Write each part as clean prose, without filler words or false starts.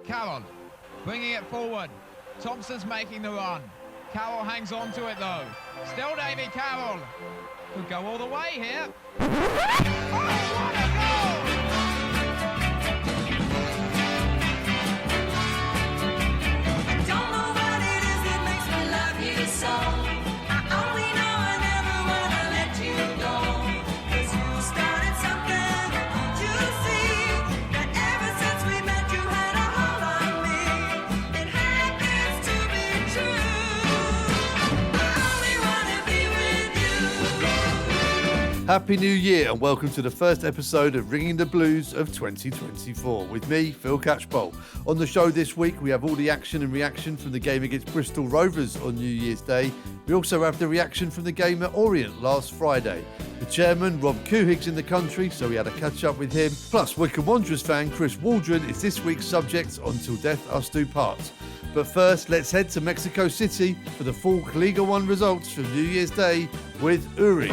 Carroll bringing it forward. Thompson's making the run. Carroll hangs on to it though. Still Davy Carroll. Could go all the way here. Oh, what a goal! I don't know what it is that makes me love you so. I only know I never wanna let you go. 'Cause you started something, you see, that ever since we met you had a hold on me. It happens to be true. I only wanna be with you. Happy New Year and welcome to the first episode of Ringing the Blues of 2024 with me, Phil Catchpole. On the show this week we have all the action and reaction from the game against Bristol Rovers on New Year's Day. We also have the reaction from the game at Orient last Friday. The chairman, Rob Couhig's in the country, so we had a catch up with him. Plus, Wycombe Wanderers fan Chris Waldron is this week's subject on Till Death Us Do Part. But first, let's head to Mexico City for the full Liga 1 results from New Year's Day with Uri.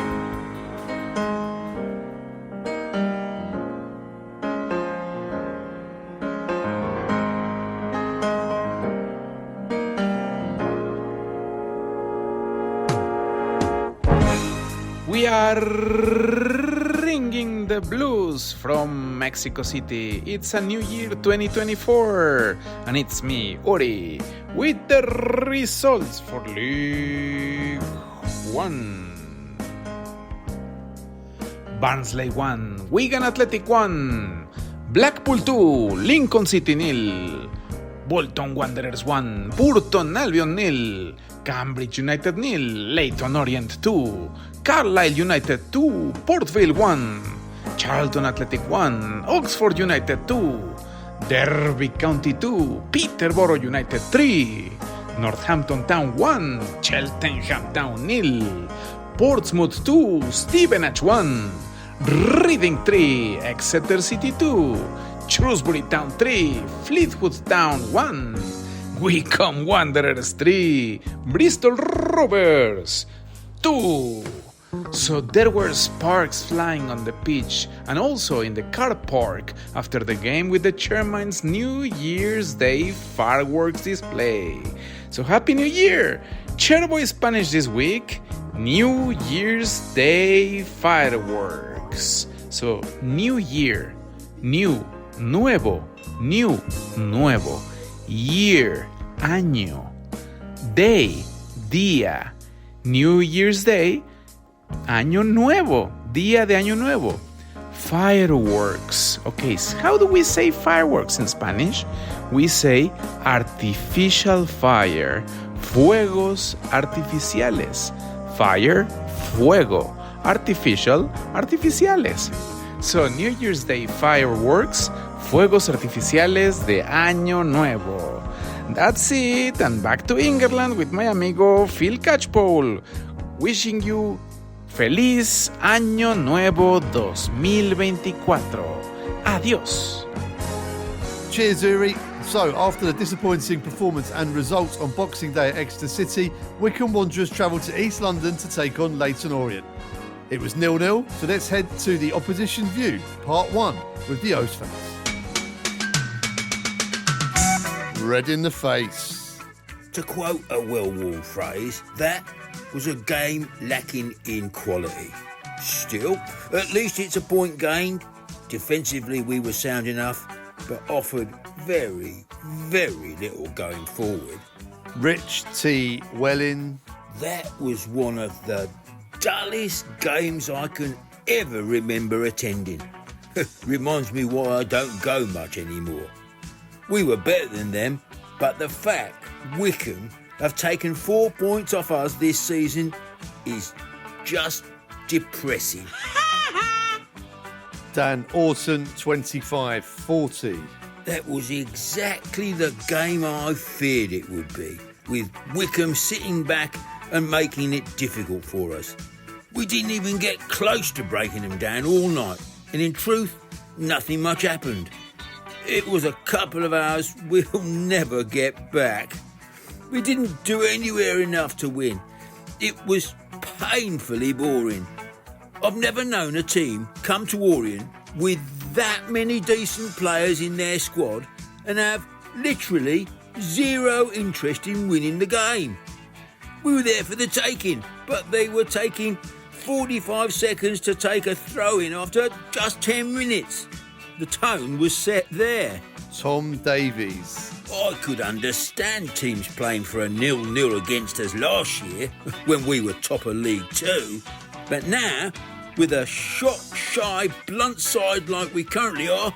We are ringing the blues from Mexico City. It's a new year 2024 and it's me, Uri, with the results for League 1. Barnsley 1, Wigan Athletic 1, Blackpool 2, Lincoln City 0, Bolton Wanderers 1, Burton Albion 0, Cambridge United 0, Leyton Orient 2, Carlisle United 2, Port Vale 1, Charlton Athletic 1, Oxford United 2, Derby County 2, Peterborough United 3, Northampton Town 1, Cheltenham Town 0, Portsmouth 2, Stevenage 1, Reading 3, Exeter City 2, Shrewsbury Town 3, Fleetwood Town 1, Wycombe Wanderers 3, Bristol Rovers 2. So there were sparks flying on the pitch and also in the car park after the game with the chairman's New Year's Day fireworks display. So Happy New Year! Chairboys Spanish this week, New Year's Day fireworks. So New Year, new, nuevo, new, nuevo, year, año, day, día, New Year's Day, Año Nuevo, Día de Año Nuevo. Fireworks. Okay, so how do we say fireworks in Spanish? We say artificial fire. Fuegos Artificiales. Fire, fuego. Artificial, artificiales. So, New Year's Day fireworks, Fuegos Artificiales de Año Nuevo. That's it, and back to England with my amigo Phil Catchpole. Wishing you Feliz Año Nuevo 2024. Adiós. Cheers, Uri. So, after the disappointing performance and results on Boxing Day at Exeter City, Wycombe Wanderers travelled to East London to take on Leyton Orient. It was 0-0, so let's head to the opposition view, part 1, with the O's fans. Red in the face. To quote a well-worn phrase, that was a game lacking in quality. Still, at least it's a point gained. Defensively we were sound enough, but offered very, very little going forward. Rich T. Welling. That was one of the dullest games I can ever remember attending. Reminds me why I don't go much anymore. We were better than them, but the fact Wycombe have taken 4 points off us this season is just depressing. Dan Orton, 25-40. That was exactly the game I feared it would be, with Wycombe sitting back and making it difficult for us. We didn't even get close to breaking them down all night, and in truth, nothing much happened. It was a couple of hours we'll never get back. We didn't do anywhere enough to win. It was painfully boring. I've never known a team come to Orient with that many decent players in their squad and have literally zero interest in winning the game. We were there for the taking, but they were taking 45 seconds to take a throw-in after just 10 minutes. The tone was set there. Tom Davies. I could understand teams playing for a 0-0 against us last year when we were top of League Two. But now, with a shot-shy blunt side like we currently are,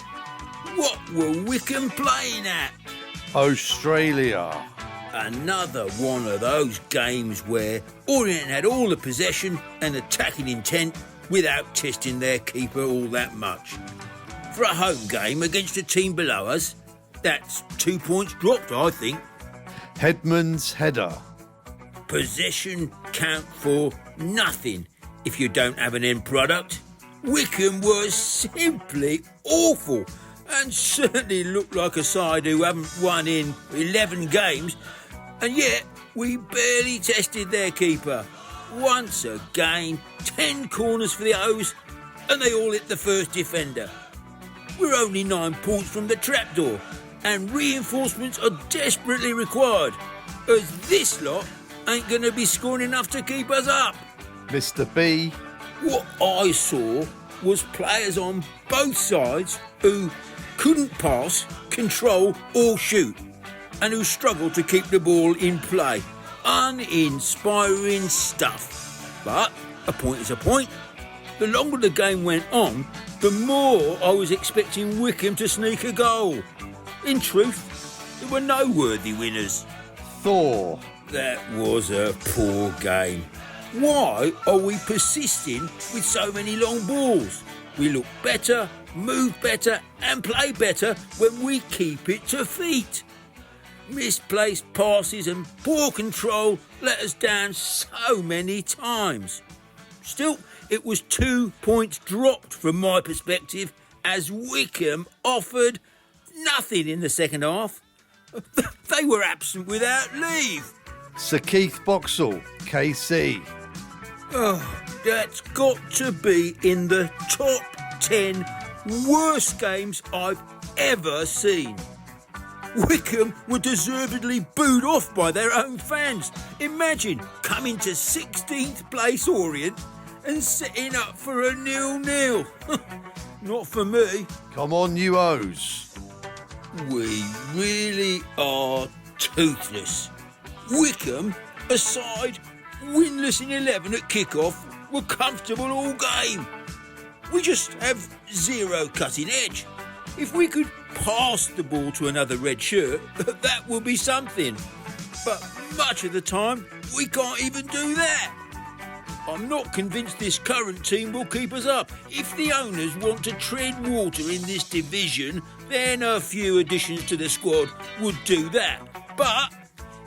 what were Wycombe playing at? Australia. Another one of those games where Orient had all the possession and attacking intent without testing their keeper all that much. For a home game against a team below us, that's 2 points dropped, I think. Headman's header. Possession count for nothing if you don't have an end product. Wycombe was simply awful and certainly looked like a side who haven't won in 11 games, and yet we barely tested their keeper. Once again, 10 corners for the O's, and they all hit the first defender. We're only 9 points from the trapdoor, and reinforcements are desperately required, as this lot ain't going to be scoring enough to keep us up. Mr. B. What I saw was players on both sides who couldn't pass, control or shoot, and who struggled to keep the ball in play. Uninspiring stuff. But a point is a point. The longer the game went on, the more I was expecting Wycombe to sneak a goal. In truth, there were no worthy winners. Thor. That was a poor game. Why are we persisting with so many long balls? We look better, move better and play better when we keep it to feet. Misplaced passes and poor control let us down so many times. Still, it was 2 points dropped from my perspective as Wycombe offered nothing in the second half. They were absent without leave. Sir Keith Boxall, KC. Oh, that's got to be in the top 10 worst games I've ever seen. Wycombe were deservedly booed off by their own fans. Imagine coming to 16th place Orient and setting up for a 0-0. Not for me. Come on, you O's. We really are toothless. Wycombe, a side winless in 11 at kick-off, were comfortable all game. We just have zero cutting edge. If we could pass the ball to another red shirt, that would be something. But much of the time, we can't even do that. I'm not convinced this current team will keep us up. If the owners want to tread water in this division, then a few additions to the squad would do that. But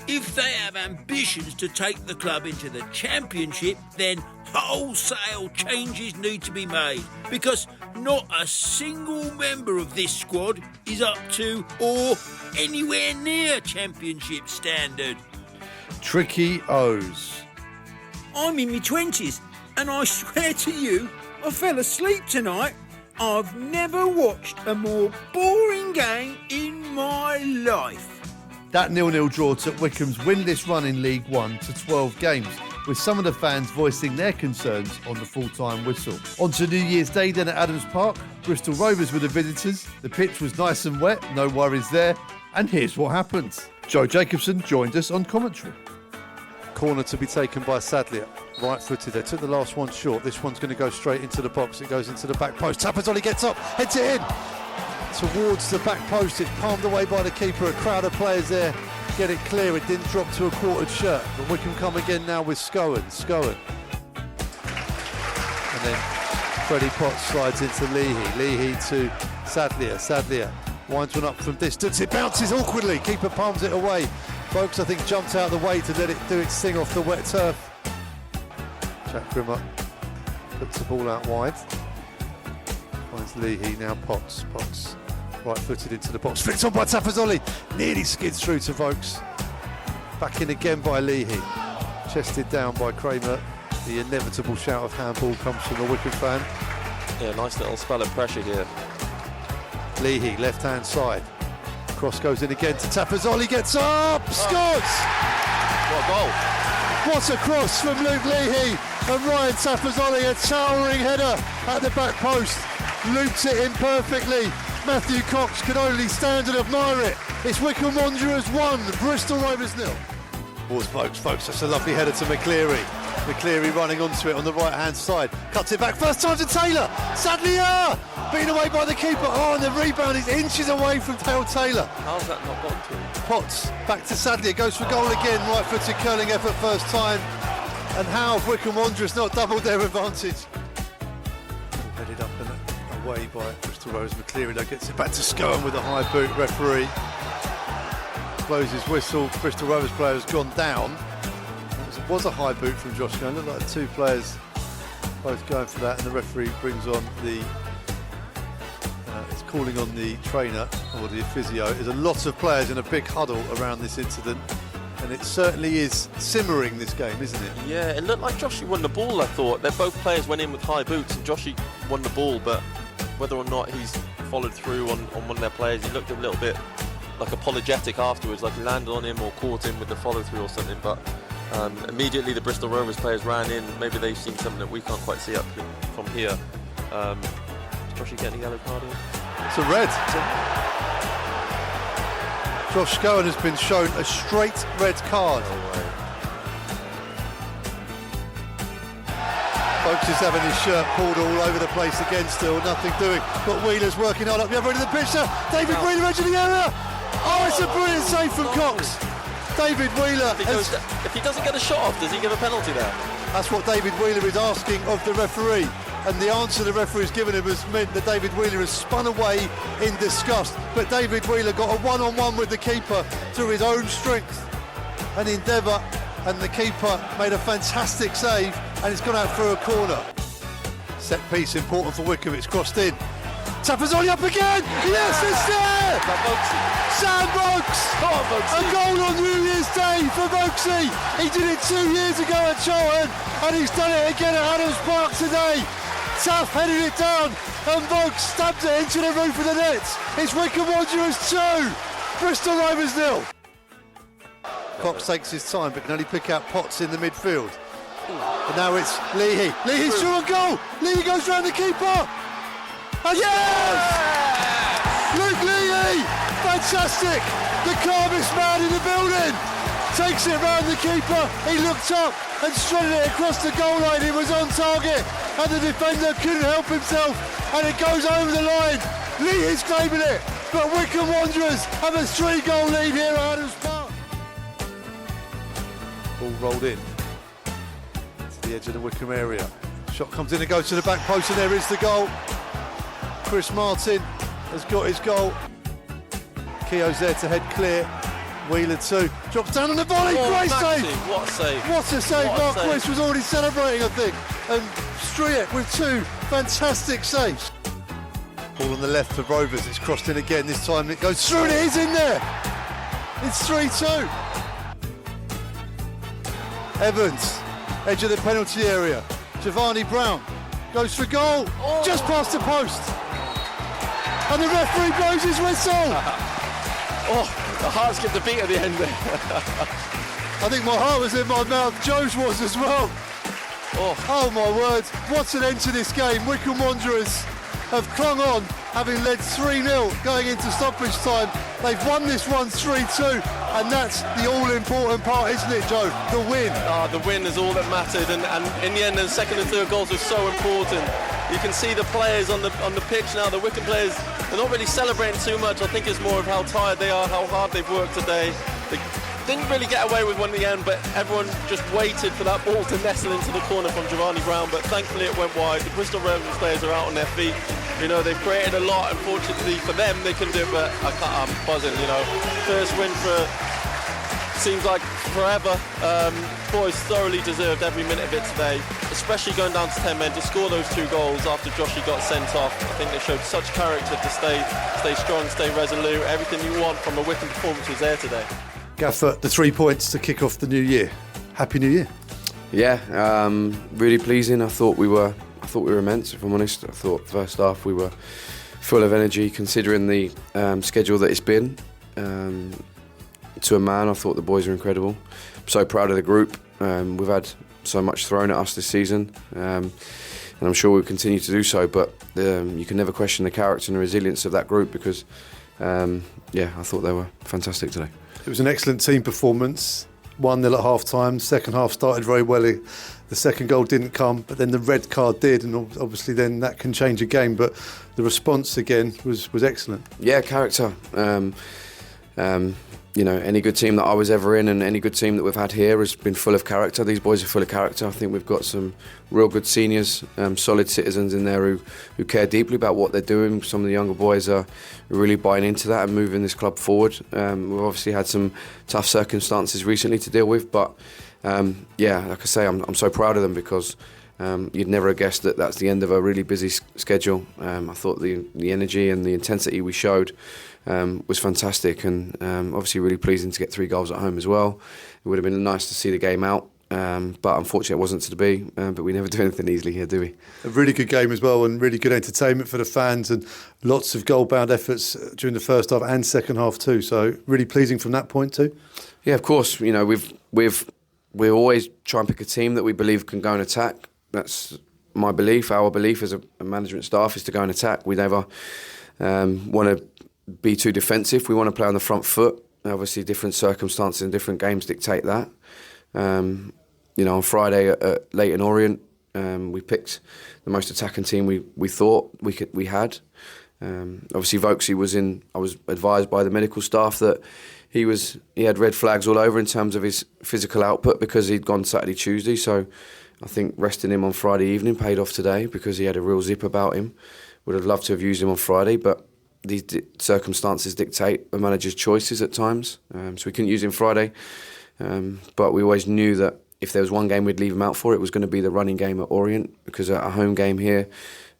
if they have ambitions to take the club into the Championship, then wholesale changes need to be made, because not a single member of this squad is up to or anywhere near Championship standard. Tricky O's. I'm in my 20s, and I swear to you, I fell asleep tonight. I've never watched a more boring game in my life. That 0-0 draw took Wycombe's winless run in League One to 12 games, with some of the fans voicing their concerns on the full-time whistle. On to New Year's Day then at Adams Park. Bristol Rovers were the visitors. The pitch was nice and wet, no worries there. And here's what happened. Joe Jacobson joined us on commentary. Corner to be taken by Sadlier. Right-footed. They took the last one short. This one's going to go straight into the box. It goes into the back post. Tapazoli gets up, heads it in towards the back post. It's palmed away by the keeper. A crowd of players there get it clear. It didn't drop to a quartered shirt. But we can come again now with Scowen. And then Freddie Potts slides into Leahy to Sadlier winds one up from distance. It bounces awkwardly. Keeper palms it away. Folks, I think, jumped out of the way to let it do its thing off the wet turf. Jack Grimmer puts the ball out wide. Finds Leahy, now Potts. Right-footed into the box. Flicked on by Tapazoli. Nearly skids through to Vokes. Back in again by Leahy. Chested down by Kramer. The inevitable shout of handball comes from the Wycombe fan. Yeah, nice little spell of pressure here. Leahy, left-hand side. Cross goes in again to Tapazzoli, gets up, scores! What a goal. What a cross from Luke Leahy and Ryan Tapazzoli, a towering header at the back post, looped it in perfectly. Matthew Cox could only stand and admire it. It's Wycombe Wanderers 1, Bristol Rovers 0. Towards Folks, that's a lovely header to McCleary. McCleary running onto it on the right hand side, cuts it back, first time to Taylor, sadly beaten away by the keeper, and the rebound is inches away from Dale Taylor. How's that not gone to him? Potts back to Sadlier, goes for goal again, right footed curling effort first time, and how have Wycombe Wanderers not doubled their advantage? Headed up and away by Bristol Rovers. McCleary though gets it back to Scowen with a high boot. Referee blows his whistle. Bristol Rovers player has gone down. It was a high boot from Josh Scowen. Looked like two players both going for that, and the referee brings on the is calling on the trainer or the physio. There's a lot of players in a big huddle around this incident, and it certainly is simmering, this game, isn't it? Yeah, it looked like Joshy won the ball, I thought. Both players went in with high boots and Joshy won the ball, but whether or not he's followed through on one of their players, he looked a little bit like apologetic afterwards, like he landed on him or caught him with the follow through or something, but immediately the Bristol Rovers players ran in. Maybe they've seen something that we can't quite see up from here. Is Joshy getting a yellow card here? It's a red. Josh Scowen has been shown a straight red card. Folks is having his shirt pulled all over the place again still, nothing doing. But Wheeler's working hard up the other end of the pitch there. David Wheeler into the area. Oh, it's a brilliant save from Cox. David Wheeler. If he doesn't get a shot off, does he give a penalty there? That's what David Wheeler is asking of the referee. And the answer the referee's given him has meant that David Wheeler has spun away in disgust. But David Wheeler got a one-on-one with the keeper through his own strength and endeavour, and the keeper made a fantastic save, and it's gone out through a corner. Set piece important for Wycombe, it's crossed in. Tapazzoli up again! Yes, it's there! Sam Vokes! A goal on New Year's Day for Vokesy! He did it 2 years ago at Charlton, and he's done it again at Adams Park today. Taff headed it down, and Vokes stabbed it into the roof of the net. It's Wycombe Wanderers 2, Bristol Rovers 0. Cox takes his time, but can only pick out Potts in the midfield. And now it's Leahy. Leahy's through a goal. Leahy goes round the keeper. And yes! Luke Leahy, fantastic. The calmest man in the building. Takes it round the keeper. He looked up and strutted it across the goal line. It was on target, and the defender couldn't help himself. And it goes over the line. Leahy's claiming it, but Wycombe Wanderers have a 3-goal lead here at Adams Park. Ball rolled in to the edge of the Wycombe area. Shot comes in and goes to the back post, and there is the goal. Chris Martin has got his goal. Keogh's there to head clear. Wheeler 2. Drops down on the volley. Great save. What a save. What a save. Mark Quist was already celebrating, I think. And Striek with 2 fantastic saves. Ball on the left for Rovers. It's crossed in again. This time it goes through and it is in there. It's 3-2. Evans, edge of the penalty area. Giovanni Brown goes for goal. Just past the post. And the referee blows his whistle. The heart skipped a beat at the end there. I think my heart was in my mouth. Joe's was as well. Oh my word, what an end to this game. Wycombe Wanderers have clung on, having led 3-0 going into stoppage time. They've won this one 3-2, and that's the all-important part, isn't it, Joe? The win. The win is all that mattered, and in the end, the second and third goals were so important. You can see the players on the pitch now, the Wycombe players, they're not really celebrating too much. I think it's more of how tired they are, how hard they've worked today. They didn't really get away with one in the end, but everyone just waited for that ball to nestle into the corner from Giovanni Brown, but thankfully it went wide. The Bristol Rovers players are out on their feet. You know, they've created a lot. Unfortunately for them, they can do it, but I'm buzzing, you know. First win for, seems like forever. Boys thoroughly deserved every minute of it today, especially going down to 10 men to score those 2 goals after Joshy got sent off. I think they showed such character to stay strong, stay resolute. Everything you want from a Wycombe performance was there today. Gaffer, the 3 points to kick off the new year. Happy New Year. Yeah, really pleasing. I thought we were immense, if I'm honest. I thought first half we were full of energy considering the schedule that it's been. to a man. I thought the boys were incredible. I'm so proud of the group. We've had so much thrown at us this season, and I'm sure we'll continue to do so, but you can never question the character and the resilience of that group because, I thought they were fantastic today. It was an excellent team performance. 1-0 at half-time. Second half started very well. The second goal didn't come, but then the red card did, and obviously then that can change a game. But the response again was excellent. Yeah, character. Any good team that I was ever in and any good team that we've had here has been full of character. These boys are full of character. I think we've got some real good seniors, solid citizens in there who care deeply about what they're doing. Some of the younger boys are really buying into that and moving this club forward. We've obviously had some tough circumstances recently to deal with, but like I say, I'm so proud of them because you'd never have guessed that that's the end of a really busy schedule. I thought the energy and the intensity we showed was fantastic, and obviously really pleasing to get 3 goals at home as well. It would have been nice to see the game out, but unfortunately it wasn't to be. But we never do anything easily here, do we? A really good game as well, and really good entertainment for the fans, and lots of goal-bound efforts during the first half and second half too. So really pleasing from that point too. Yeah, of course. We always try and pick a team that we believe can go and attack. That's my belief. Our belief as a management staff is to go and attack. We never want to be too defensive. We want to play on the front foot. Obviously, different circumstances and different games dictate that. On Friday at Leyton Orient, we picked the most attacking team we thought we had. Obviously, Vokesy was in. I was advised by the medical staff that he had red flags all over in terms of his physical output because he'd gone Saturday, Tuesday. So I think resting him on Friday evening paid off today because he had a real zip about him. Would have loved to have used him on Friday, but these circumstances dictate a manager's choices at times. So we couldn't use him Friday, but we always knew that if there was one game we'd leave him out for, it was going to be the running game at Orient, because at a home game here,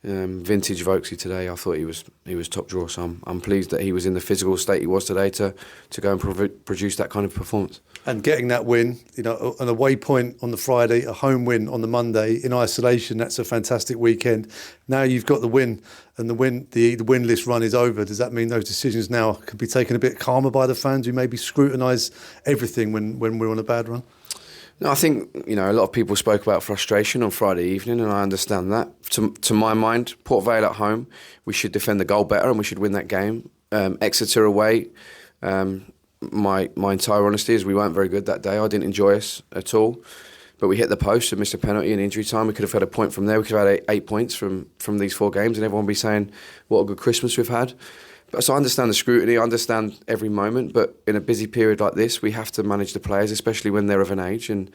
vintage Vokesy today, I thought he was top draw. So I'm pleased that he was in the physical state he was today to go and produce that kind of performance. And getting that win, an away point on the Friday, a home win on the Monday in isolation, that's a fantastic weekend. Now you've got the win, and the win list run is over. Does that mean those decisions now could be taken a bit calmer by the fans who maybe scrutinise everything when we're on a bad run? No, I think, a lot of people spoke about frustration on Friday evening, and I understand that. To my mind, Port Vale at home, we should defend the goal better and we should win that game. Exeter away, my entire honesty is we weren't very good that day. I didn't enjoy us at all, but we hit the post and missed a penalty in injury time. We could have had a point from there. We could have had 8 points from these 4 games, and everyone would be saying what a good Christmas we've had. So I understand the scrutiny, I understand every moment, but in a busy period like this, we have to manage the players, especially when they're of an age, and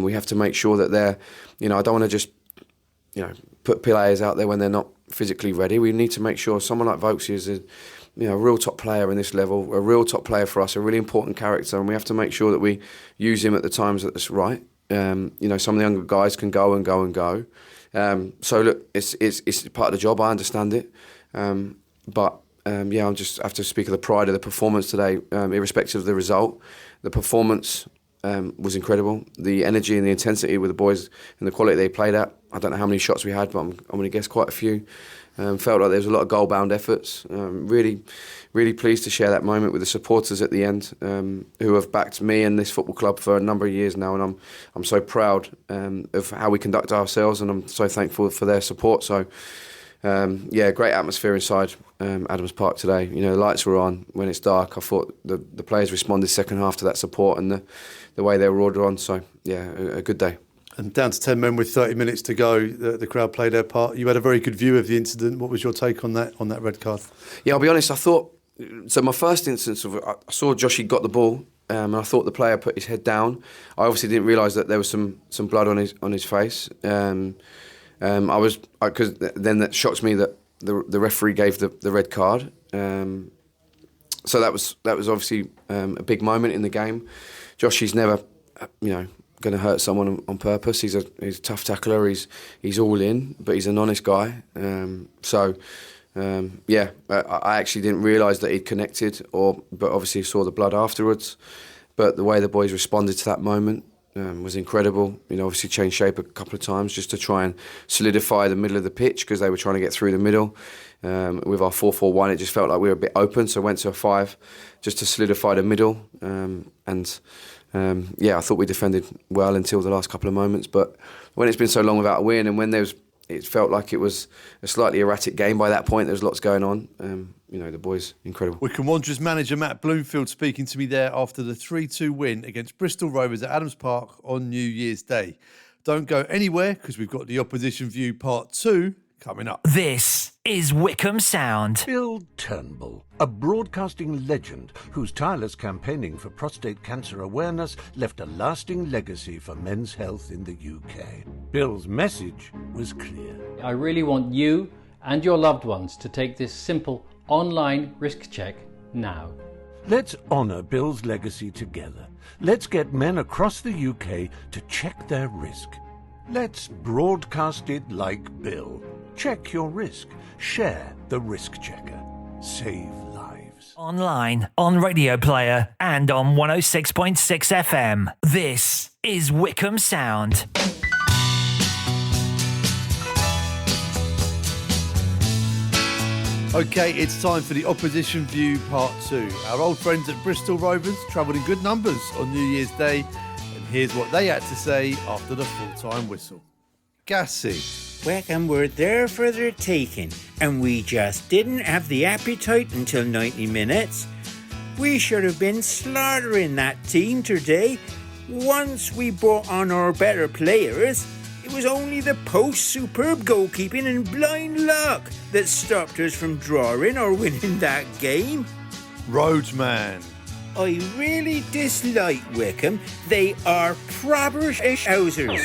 we have to make sure that they're, I don't want to just, put players out there when they're not physically ready. We need to make sure someone like Vokesy is a real top player in this level, a real top player for us, a really important character, and we have to make sure that we use him at the times that's right. Some of the younger guys can go and go and go. So look, it's part of the job. I understand it, but. I just have to speak of the pride of the performance today, irrespective of the result. The performance was incredible. The energy and the intensity with the boys and the quality they played at. I don't know how many shots we had, but I'm going to guess quite a few. Felt like there was a lot of goal-bound efforts. Really, really pleased to share that moment with the supporters at the end, who have backed me and this football club for a number of years now, and I'm so proud of how we conduct ourselves, and I'm so thankful for their support. So. Great atmosphere inside Adams Park today. The lights were on when it's dark. I thought the players responded second half to that support and the way they were all on. So, a good day. And down to 10 men with 30 minutes to go, the crowd played their part. You had a very good view of the incident. What was your take on that red card? Yeah, I'll be honest, I thought... So my first instance of I saw Joshy got the ball, and I thought the player put his head down. I obviously didn't realise that there was some blood on his face. Because then that shocks me that the referee gave the red card. So that was obviously a big moment in the game. Joshy's never, going to hurt someone on purpose. He's a tough tackler. He's all in, but he's an honest guy. I actually didn't realise that he'd connected, but obviously saw the blood afterwards. But the way the boys responded to that moment. Was incredible. Obviously changed shape a couple of times just to try and solidify the middle of the pitch because they were trying to get through the middle. With our 4-4-1, it just felt like we were a bit open, so went to a 5. just to solidify the middle. I thought we defended well until the last couple of moments. But when it's been so long without a win, and when it felt like it was a slightly erratic game by that point, there was lots going on. The boys, incredible. Wycombe Wanderers manager Matt Bloomfield speaking to me there after the 3-2 win against Bristol Rovers at Adams Park on New Year's Day. Don't go anywhere, because we've got the Opposition View Part 2 coming up. This is Wycombe Sound. Bill Turnbull, a broadcasting legend whose tireless campaigning for prostate cancer awareness left a lasting legacy for men's health in the UK. Bill's message was clear. I really want you and your loved ones to take this simple online risk check now. Let's honour Bill's legacy together. Let's get men across the UK to check their risk. Let's broadcast it like Bill. Check your risk. Share the risk checker. Save lives. Online, on Radio Player, and on 106.6 FM. This is Wycombe Sound. OK, it's time for the Opposition View Part 2. Our old friends at Bristol Rovers travelled in good numbers on New Year's Day, and here's what they had to say after the full-time whistle. Gassy. Wycombe were there for their taking, and we just didn't have the appetite until 90 minutes. We should have been slaughtering that team today. Once we brought on our better players, it was only the post-superb goalkeeping and blind luck that stopped us from drawing or winning that game. Roadsman. I really dislike Wycombe. They are proper shousers.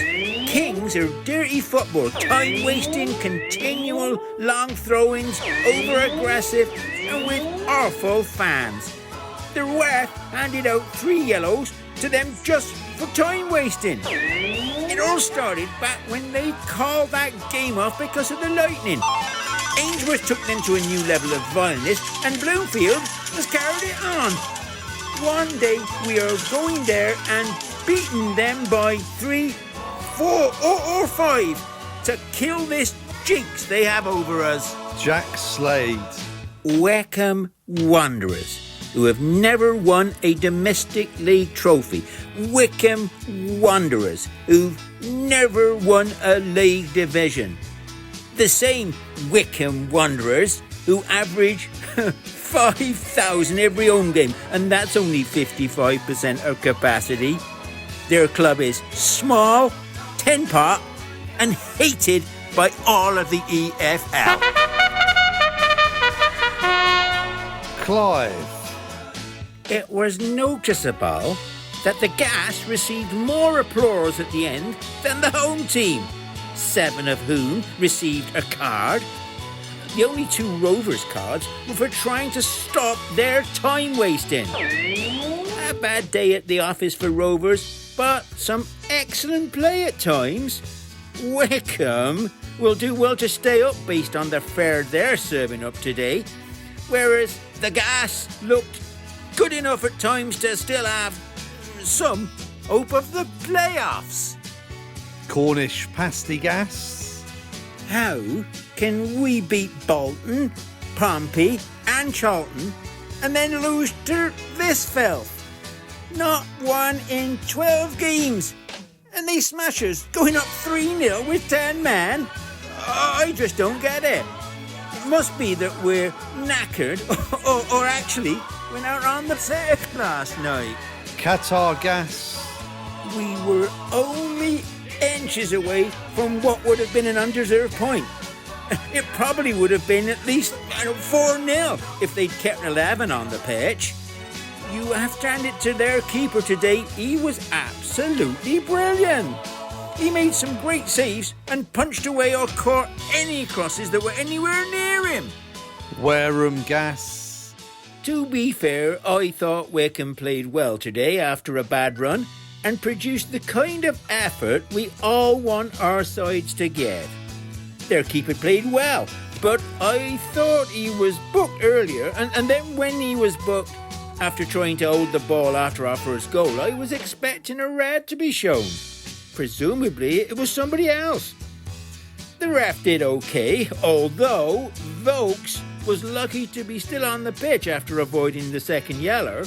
Kings of dirty football, time-wasting, continual long throw-ins, over-aggressive, and with awful fans. The ref handed out 3 yellows to them just for time-wasting. It all started back when they called that game off because of the lightning. Ainsworth took them to a new level of violence, and Bloomfield has carried it on. One day we are going there and beating them by 3, 4 or 5 to kill this jinx they have over us. Jack Slade. Wycombe Wanderers, who have never won a domestic league trophy. Wycombe Wanderers, who've never won a league division. The same Wycombe Wanderers who average 5,000 every home game, and that's only 55% of capacity. Their club is small, 10-part, and hated by all of the EFL. Clive. It was noticeable that the Gas received more applause at the end than the home team, 7 of whom received a card. The only 2 Rovers cards were for trying to stop their time wasting. A bad day at the office for Rovers, but some excellent play at times. Wycombe will do well to stay up based on the fare they're serving up today, whereas the Gas looked good enough at times to still have some hope of the playoffs. Cornish pasty gas. How can we beat Bolton, Pompey and Charlton and then lose to this filth? Not 1 in 12 games. And these smashers going up 3-0 with 10 men? I just don't get it. It must be that we're knackered or actually went out on the sick last night. Qatar gas. We were only inches away from what would have been an undeserved point. It probably would have been at least 4-0 if they'd kept 11 on the pitch. You have to hand it to their keeper today. He was absolutely brilliant. He made some great saves and punched away or caught any crosses that were anywhere near him. Wareham gas. To be fair, I thought Wycombe played well today after a bad run and produced the kind of effort we all want our sides to give. Their keeper played well, but I thought he was booked earlier, and then when he was booked after trying to hold the ball after our first goal, I was expecting a red to be shown. Presumably it was somebody else. The ref did okay, although Vokes was lucky to be still on the pitch after avoiding the second yeller.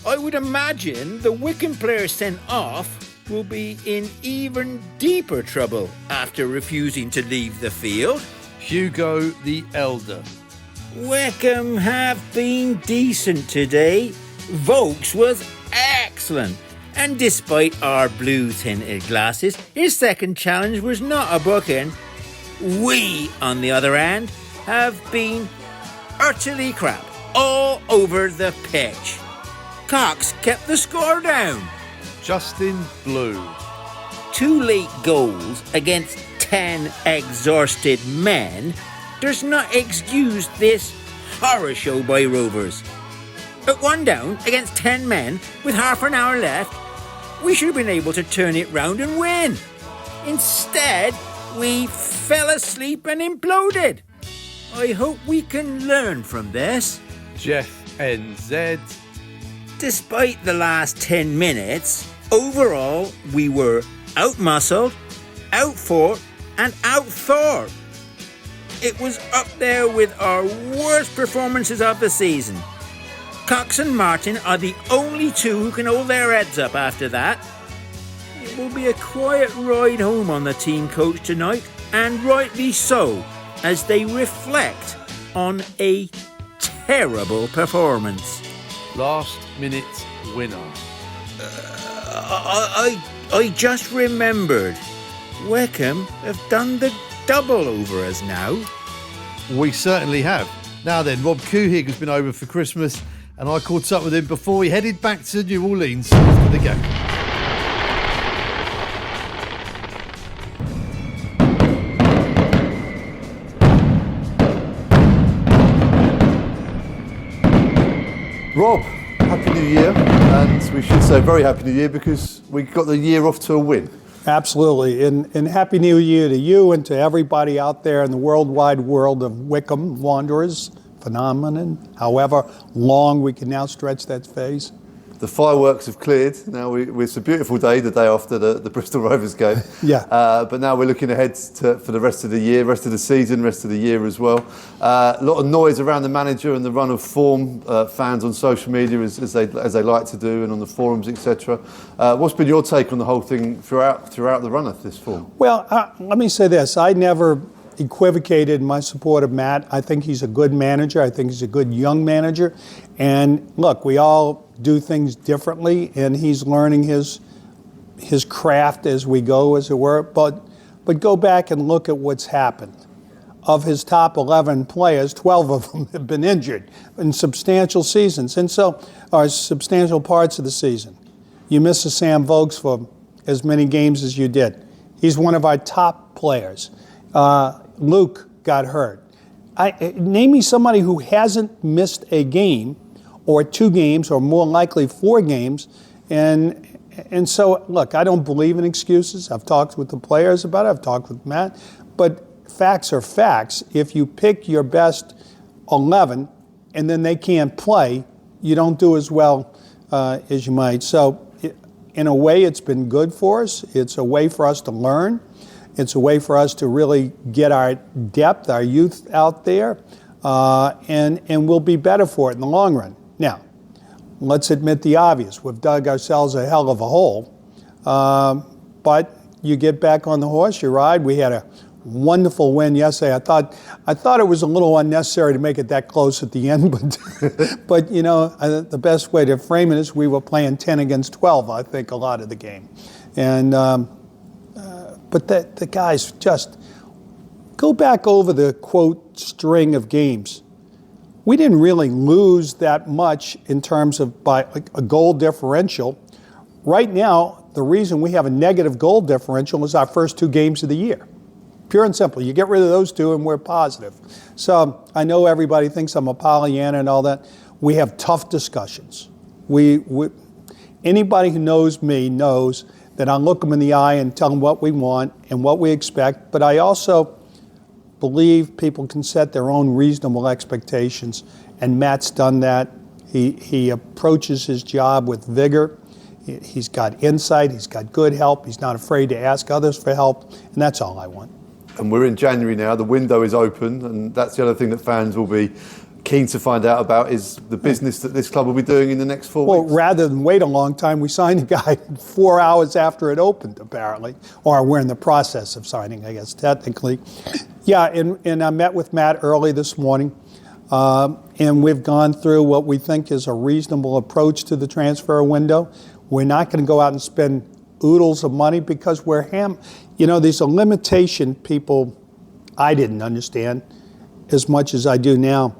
I would imagine the Wycombe player sent off will be in even deeper trouble after refusing to leave the field. Hugo the Elder. Wycombe have been decent today. Vokes was excellent. And despite our blue-tinted glasses, his second challenge was not a booking. We, on the other hand, have been utterly crap all over the pitch. Cox kept the score down. Justin Blue. 2 late goals against 10 exhausted men does not excuse this horror show by Rovers. At 1 down against 10 men with half an hour left, we should have been able to turn it round and win. Instead, we fell asleep and imploded. I hope we can learn from this. Jeff NZ. Despite the last 10 minutes, overall we were out-muscled, out-fought and out-thought. It was up there with our worst performances of the season. Cox and Martin are the only two who can hold their heads up after that. It will be a quiet ride home on the team coach tonight, and rightly so, as they reflect on a terrible performance. Last minute winner. I just remembered. Wycombe have done the double over us now. We certainly have. Now then, Rob Couhig has been over for Christmas, and I caught up with him before we headed back to New Orleans after the game. Rob, Happy New Year, and we should say very Happy New Year because we got the year off to a win. Absolutely, and Happy New Year to you and to everybody out there in the worldwide world of Wycombe Wanderers phenomenon, however long we can now stretch that phase. The fireworks have cleared. Now it's a beautiful day, the day after the Bristol Rovers game. Yeah. But now we're looking ahead for the rest of the year, rest of the season, rest of the year as well. A lot of noise around the manager and the run of form, fans on social media as they like to do, and on the forums, etc. What's been your take on the whole thing throughout the run of this form? Well, let me say this: I never equivocated my support of Matt. I think he's a good manager. I think he's a good young manager. And look, we all do things differently, and he's learning his craft as we go, as it were. But go back and look at what's happened. Of his top 11 players, 12 of them have been injured in substantial seasons, or substantial parts of the season. You miss a Sam Vokes for as many games as you did. He's one of our top players. Luke got hurt. Name me somebody who hasn't missed a game, or 2 games, or more likely 4 games. And so, look, I don't believe in excuses. I've talked with the players about it. I've talked with Matt. But facts are facts. If you pick your best 11 and then they can't play, you don't do as well as you might. So, in a way, it's been good for us. It's a way for us to learn. It's a way for us to really get our depth, our youth out there, and we'll be better for it in the long run. Now, let's admit the obvious. We've dug ourselves a hell of a hole, but you get back on the horse, you ride. We had a wonderful win yesterday. I thought it was a little unnecessary to make it that close at the end, but you know, the best way to frame it is we were playing 10 against 12, I think, a lot of the game. And but the guys just go back over the, quote, string of games. We didn't really lose that much in terms of by a goal differential. Right now, the reason we have a negative goal differential is our first 2 games of the year. Pure and simple. You get rid of those 2 and we're positive. So I know everybody thinks I'm a Pollyanna and all that. We have tough discussions. Anybody who knows me knows that I look them in the eye and tell them what we want and what we expect, but I also believe people can set their own reasonable expectations, and Matt's done that. He approaches his job with vigor. He's got insight, he's got good help, he's not afraid to ask others for help, and that's all I want. And we're in January now. The window is open, and that's the other thing that fans will be keen to find out about is the business that this club will be doing in the next 4 weeks. Well, rather than wait a long time, we signed a guy 4 hours after it opened, apparently. Or we're in the process of signing, I guess, technically. Yeah, and I met with Matt early this morning, and we've gone through what we think is a reasonable approach to the transfer window. We're not going to go out and spend oodles of money because there's a limitation I didn't understand as much as I do now.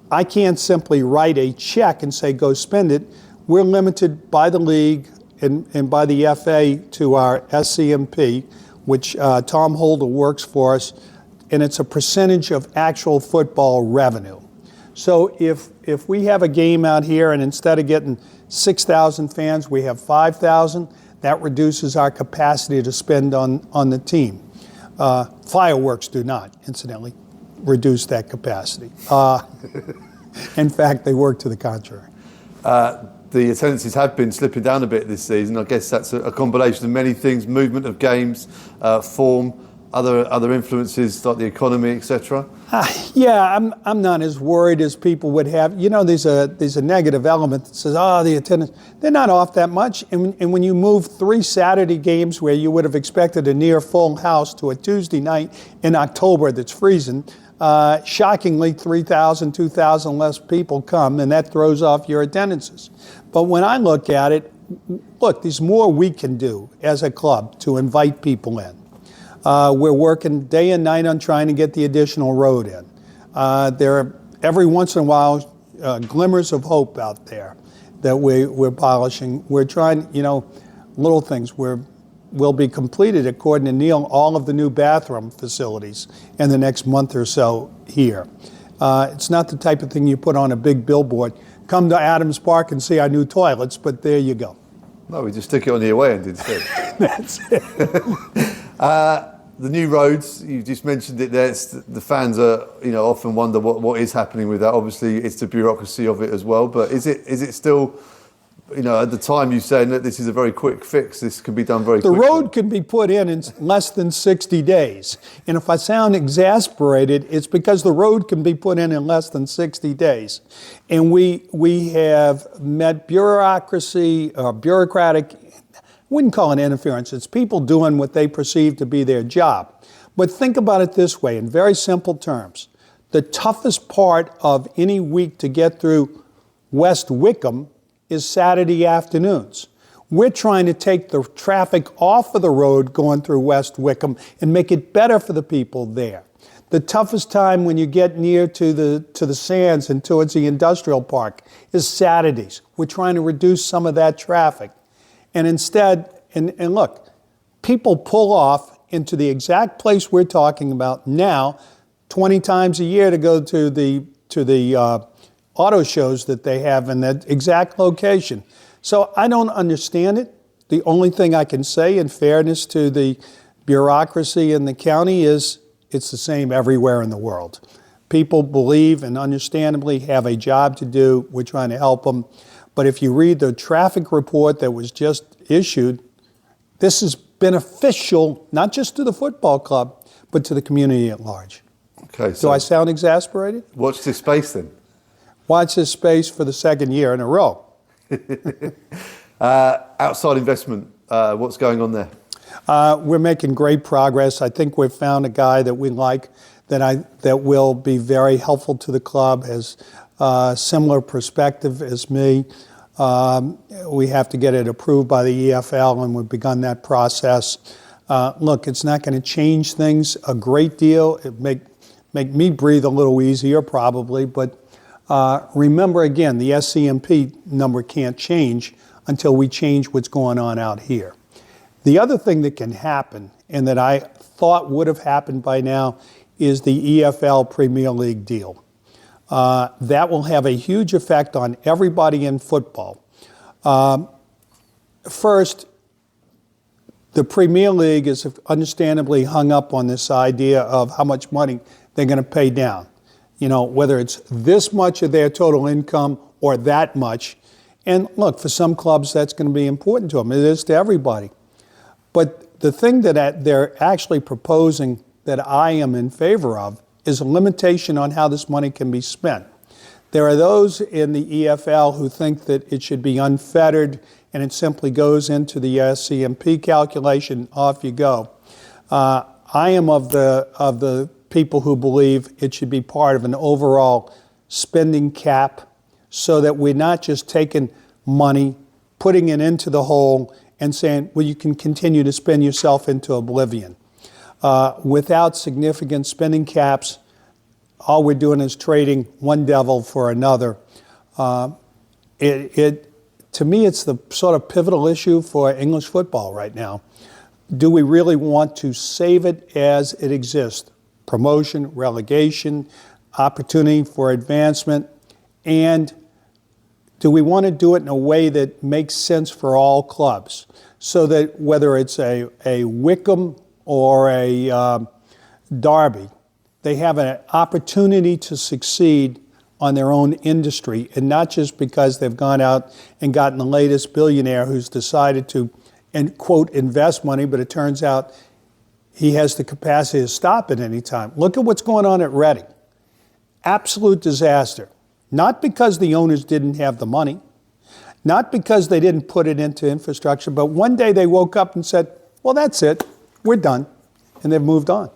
I can't simply write a check and say, go spend it. We're limited by the league and by the FA to our SCMP, which Tom Holder works for us, and it's a percentage of actual football revenue. So if we have a game out here and instead of getting 6,000 fans, we have 5,000, that reduces our capacity to spend on the team. Fireworks do not, incidentally, reduce that capacity. In fact, they work to the contrary. The attendances have been slipping down a bit this season. I guess that's a combination of many things: movement of games, form, other influences like the economy, etc. Yeah, I'm not as worried as people would have. There's a negative element that says, the attendance, they're not off that much. And when you move 3 Saturday games where you would have expected a near full house to a Tuesday night in October that's freezing, shockingly 3,000, 2,000 less people come, and that throws off your attendances. But when I look at it, there's more we can do as a club to invite people in. We're working day and night on trying to get the additional road in. There are every once in a while glimmers of hope out there that we're polishing. We're trying, little things. Will be completed, according to Neil, all of the new bathroom facilities in the next month or so here. It's not the type of thing you put on a big billboard. Come to Adams Park and see our new toilets, but there you go. No, we just stick it on the away end instead. That's it. The new roads, you just mentioned it there. The fans are, often wonder what is happening with that. Obviously, it's the bureaucracy of it as well. But is it still, at the time you said that this is a very quick fix. This can be done very quickly. The road can be put in less than 60 days. And if I sound exasperated, it's because the road can be put in less than 60 days. And we have met bureaucratic, I wouldn't call it interference. It's people doing what they perceive to be their job. But think about it this way, in very simple terms. The toughest part of any week to get through West Wycombe is Saturday afternoons. We're trying to take the traffic off of the road going through West Wycombe and make it better for the people there. The toughest time when you get near to the sands and towards the industrial park is Saturdays. We're trying to reduce some of that traffic. And instead, and look, people pull off into the exact place we're talking about now 20 times a year to go to the auto shows that they have in that exact location. So I don't understand it. The only thing I can say in fairness to the bureaucracy in the county is it's the same everywhere in the world. People believe and understandably have a job to do. We're trying to help them. But if you read the traffic report that was just issued, this is beneficial not just to the football club, but to the community at large. Okay. So do I sound exasperated? Watch this space then. Watch this space for the second year in a row. Outside investment, what's going on there? We're making great progress. I think we've found a guy that we like that will be very helpful to the club, has similar perspective as me. We have to get it approved by the EFL, and we've begun that process. Look, it's not going to change things a great deal. It make me breathe a little easier probably, but remember again, the SCMP number can't change until we change what's going on out here. The other thing that can happen, and that I thought would have happened by now, is the EFL Premier League deal. That will have a huge effect on everybody in football. First, the Premier League is understandably hung up on this idea of how much money they're going to pay down. Whether it's this much of their total income or that much. And look, for some clubs, that's going to be important to them. It is to everybody. But the thing that they're actually proposing that I am in favor of is a limitation on how this money can be spent. There are those in the EFL who think that it should be unfettered and it simply goes into the SCMP calculation, off you go. I am of the people who believe it should be part of an overall spending cap so that we're not just taking money, putting it into the hole and saying, well, you can continue to spend yourself into oblivion. Without significant spending caps, all we're doing is trading one devil for another. To me, it's the sort of pivotal issue for English football right now. Do we really want to save it as it exists? Promotion, relegation, opportunity for advancement, and do we want to do it in a way that makes sense for all clubs? So that whether it's a Wycombe or a Derby, they have an opportunity to succeed on their own industry, and not just because they've gone out and gotten the latest billionaire who's decided to, and quote, invest money, but it turns out he has the capacity to stop at any time. Look at what's going on at Reading. Absolute disaster. Not because the owners didn't have the money, not because they didn't put it into infrastructure, but one day they woke up and said, well, that's it, we're done, and they've moved on.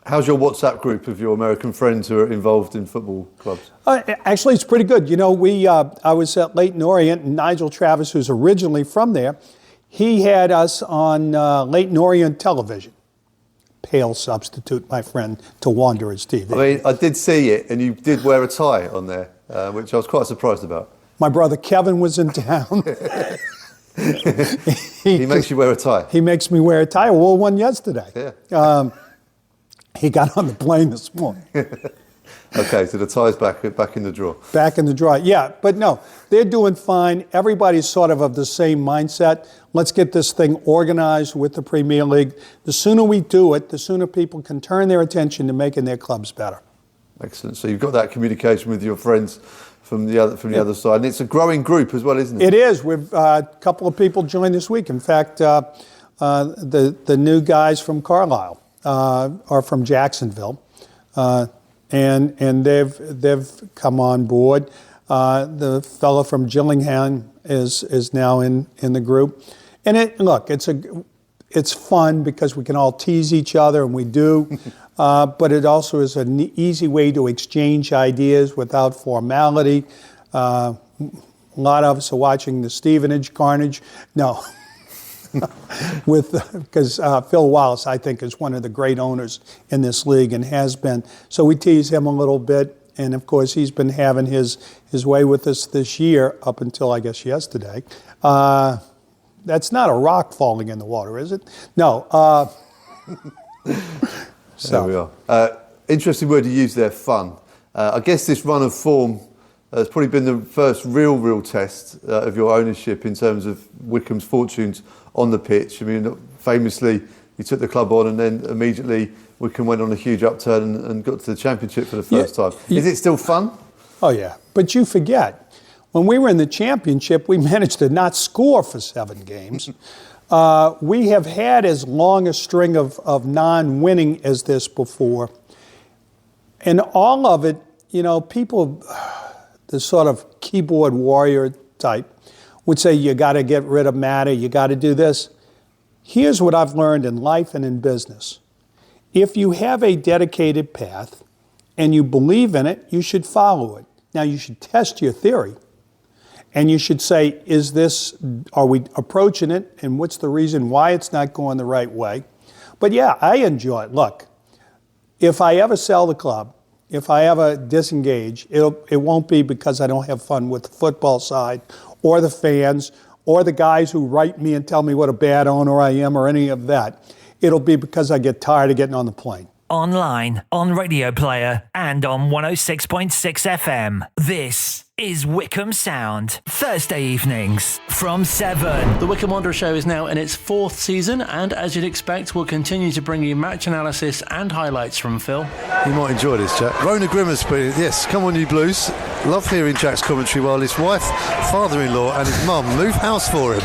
How's your WhatsApp group of your American friends who are involved in football clubs? Actually, it's pretty good. You know, I was at Leyton Orient, and Nigel Travis, who's originally from there, he had us on Leyton Orient television. Pale substitute, my friend, to Wanderers TV. I mean, I did see it, and you did wear a tie on there, which I was quite surprised about. My brother Kevin was in town. He makes you wear a tie. He makes me wear a tie. I wore one yesterday. Yeah. He got on the plane this morning. Okay, so the tie's back in the drawer. Back in the drawer, yeah. But no, they're doing fine. Everybody's sort of the same mindset. Let's get this thing organized with the Premier League. The sooner we do it, the sooner people can turn their attention to making their clubs better. Excellent. So you've got that communication with your friends from the other side, and it's a growing group as well, isn't it? It is. We've a couple of people joined this week. In fact, the new guys from Carlisle are from Jacksonville. And they've come on board. The fellow from Gillingham is now in the group, and it's fun because we can all tease each other, and we do. But it also is an easy way to exchange ideas without formality. A lot of us are watching the Stevenage carnage. No. Because Phil Wallace, I think, is one of the great owners in this league and has been. So we tease him a little bit, and of course he's been having his way with us this year up until, I guess, yesterday. That's not a rock falling in the water, is it? No. There we are. Interesting word you use there, fun. I guess this run of form has probably been the first real test of your ownership in terms of Wycombe's fortunes on the pitch. I mean, famously, you took the club on and then immediately Wycombe went on a huge upturn and got to the Championship for the first time. Is it still fun? Oh, yeah. But you forget, when we were in the Championship, we managed to not score for 7 games. We have had as long a string of non-winning as this before. And all of it, you know, people, the sort of keyboard warrior type, would say you got to get rid of matter, you got to do this. Here's what I've learned in life and in business. If you have a dedicated path and you believe in it, you should follow it. Now you should test your theory and you should say, are we approaching it, and what's the reason why it's not going the right way? But yeah, I enjoy it. Look, if I ever sell the club, if I ever disengage, it won't be because I don't have fun with the football side or the fans or the guys who write me and tell me what a bad owner I am or any of that. It'll be because I get tired of getting on the plane. Online, on Radio Player, and on 106.6 FM. This is Wycombe Sound. Thursday evenings from 7. The Wycombe Wanderers show is now in its 4th season, and as you'd expect, we'll continue to bring you match analysis and highlights from Phil. You might enjoy this, Jack. Rona Grimmersby, yes, come on you Blues. Love hearing Jack's commentary while his wife, father-in-law and his mum move house for him.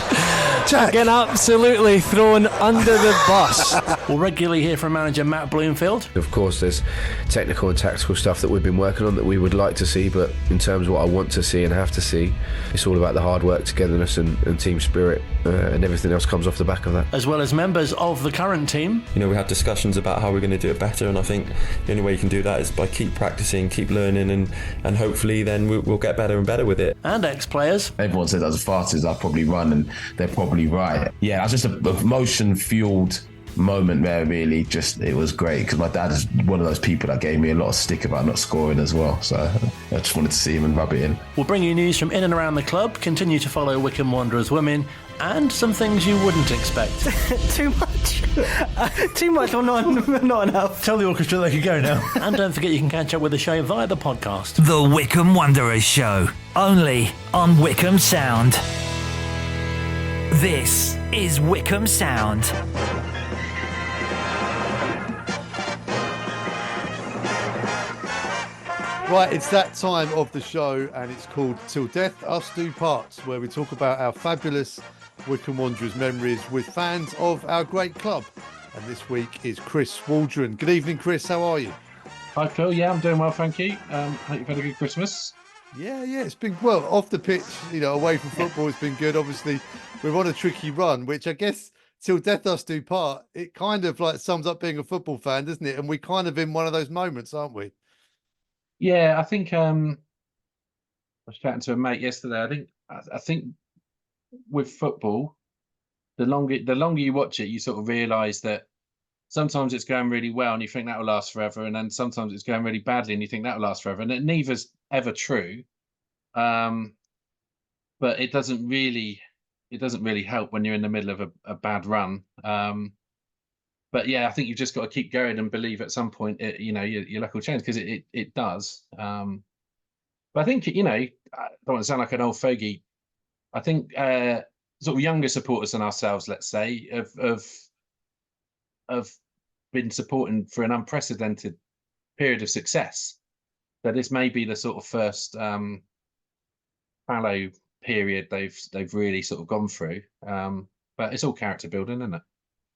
Jack. Getting absolutely thrown under the bus. We'll regularly hear from manager Matt Bloomfield. Of course, there's technical and tactical stuff that we've been working on that we would like to see, but in terms of what I want to see and have to see, it's all about the hard work, togetherness and team spirit, and everything else comes off the back of that. As well as members of the current team. We have discussions about how we're going to do it better, and I think the only way you can do that is by keep practicing, keep learning, and hopefully then we'll get better and better with it. And ex-players. Everyone says as fast as I probably run, and they're probably right. Yeah, it's just a emotion-fueled moment there, really. Just, it was great, because my dad is one of those people that gave me a lot of stick about not scoring as well, so I just wanted to see him and rub it in. We'll bring you news from in and around the club, continue to follow Wycombe Wanderers women, and some things you wouldn't expect. Too much? Too much or not enough? Tell the orchestra they can go now. And don't forget you can catch up with the show via the podcast. The Wycombe Wanderers Show, only on Wycombe Sound. This is Wycombe Sound. Right, it's that time of the show, and it's called Till Death Us Do Part, where we talk about our fabulous Wycombe Wanderers memories with fans of our great club. And this week is Chris Waldron. Good evening, Chris. How are you? Hi, Phil. Yeah, I'm doing well, thank you. Hope you've had a good Christmas. Yeah, it's been, well, off the pitch, away from football, it's been good. Obviously, we're on a tricky run, which I guess, till death us do part, it kind of like sums up being a football fan, doesn't it? And we're kind of in one of those moments, aren't we? Yeah, I think I was chatting to a mate yesterday. I think with football, the longer you watch it, you sort of realise that sometimes it's going really well and you think that will last forever, and then sometimes it's going really badly and you think that will last forever, and neither's ever true. But it doesn't really help when you're in the middle of a bad run. But yeah, I think you've just got to keep going and believe at some point, your luck will change, because it does. But I think, I don't want to sound like an old fogey. I think sort of younger supporters than ourselves, let's say, have been supporting for an unprecedented period of success. So this may be the sort of first fallow period they've really sort of gone through. But it's all character building, isn't it?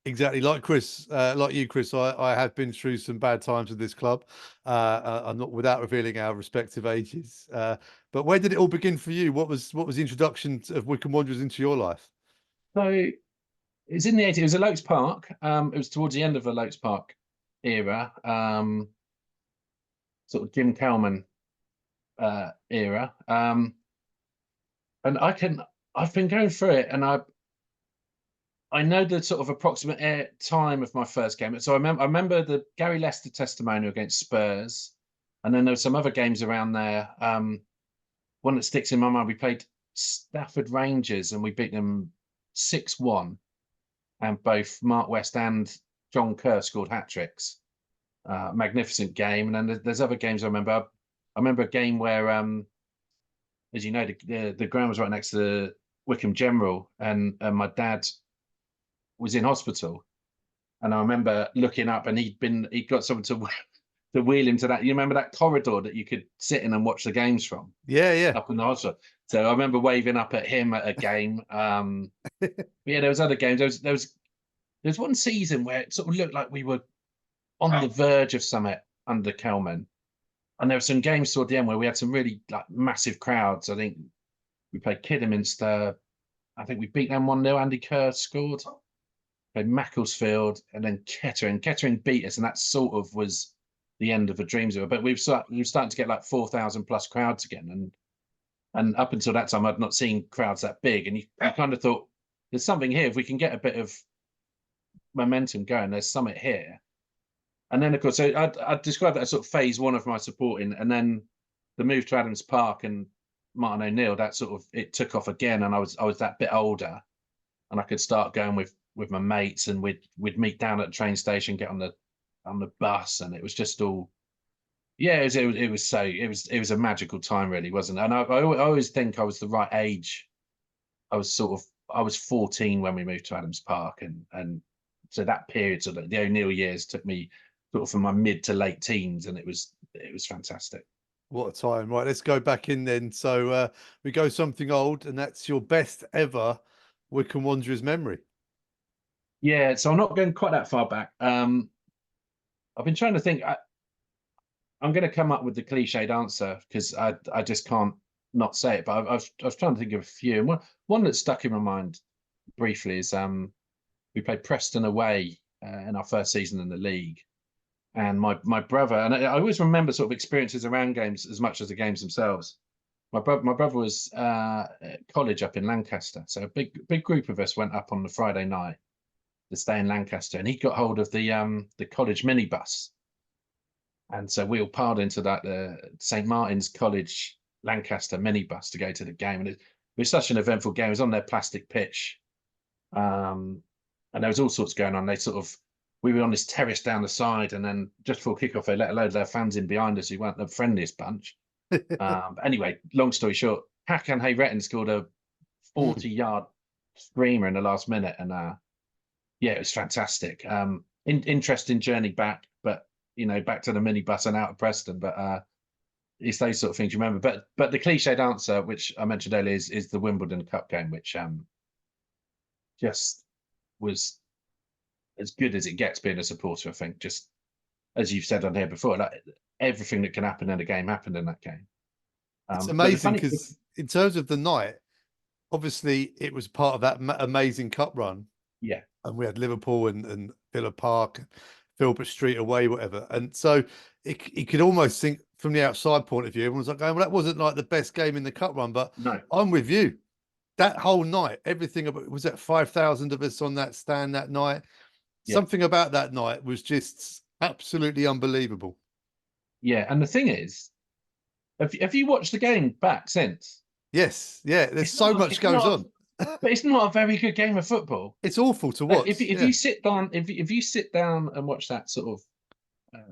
Exactly, like Chris, like you, Chris. I have been through some bad times with this club. I'm not, without revealing our respective ages. But where did it all begin for you? What was the introduction of Wycombe Wanderers into your life? So it was in the 80s. It was at Lokes Park. It was towards the end of the Lokes Park era, sort of Jim Kelman era. And I've been going through it, and I know the sort of approximate time of my first game. So I remember the Gary Lester testimonial against Spurs, and then there were some other games around there. One that sticks in my mind, we played Stafford Rangers and we beat them 6-1, and both Mark West and John Kerr scored hat-tricks. Magnificent game. And then there's other games I remember. I remember a game where, as you know, the ground was right next to the Wycombe General, and my dad was in hospital, and I remember looking up, and he'd got someone to wheel him to that. You remember that corridor that you could sit in and watch the games from? Yeah. Up in the hospital. So I remember waving up at him at a game. Yeah, there was other games. There was one season where it sort of looked like we were on the verge of something under Kelman, and there were some games toward the end where we had some really like massive crowds. I think we played Kidderminster. I think we beat them 1-0. Andy Kerr scored. Played Macclesfield, and then Kettering. Kettering beat us, and that sort of was the end of the dreams of it. But we were starting to get like 4,000 plus crowds again, and up until that time, I'd not seen crowds that big. And you kind of thought, there's something here. If we can get a bit of momentum going, there's something here. And then, of course, so I'd describe that as sort of phase one of my supporting, and then the move to Adams Park and Martin O'Neill, that sort of, it took off again, and I was that bit older, and I could start going with my mates, and we'd meet down at the train station, get on the bus, and it was just all, yeah, it was a magical time, really, wasn't it? And I always think I was the right age. I was 14 when we moved to Adams Park, and so that period, so the O'Neill years took me sort of from my mid to late teens, and it was fantastic. What a time. Right, let's go back in then. So we go something old, and that's your best ever Wycombe Wanderers memory? Yeah, so I'm not going quite that far back. I've been trying to think. I'm going to come up with the cliched answer because I just can't not say it. But I was trying to think of a few. And one that stuck in my mind briefly is we played Preston away in our first season in the league. And my brother, and I always remember sort of experiences around games as much as the games themselves. My brother was at college up in Lancaster, so a big group of us went up on the Friday night to stay in Lancaster, and he got hold of the college minibus, and so we all piled into that St Martin's College Lancaster minibus to go to the game, and it was such an eventful game. It was on their plastic pitch, and there was all sorts going on. We were on this terrace down the side, and then just before kickoff, they let a load of their fans in behind us who weren't the friendliest bunch. But anyway, long story short, Hakan Hayretin scored a 40-yard screamer in the last minute, and it was fantastic. Interesting journey back, but back to the minibus and out of Preston. But it's those sort of things you remember. But the cliched answer, which I mentioned earlier, is the Wimbledon Cup game, which just was as good as it gets being a supporter. I think, just as you've said on here before, like everything that can happen in a game happened in that game. It's amazing because in terms of the night, obviously it was part of that amazing cup run. Yeah. And we had Liverpool and Villa Park, Filbert Street away, whatever. And so it could almost think from the outside point of view, everyone's like going, well, that wasn't like the best game in the cup run, but no. I'm with you. That whole night, everything about, was that 5,000 of us on that stand that night? Yeah. Something about that night was just absolutely unbelievable. Yeah, and the thing is, have you watched the game back since? Yes, yeah. There's so much goes on, but it's not a very good game of football. It's awful to watch. If you sit down, if you sit down and watch that sort of,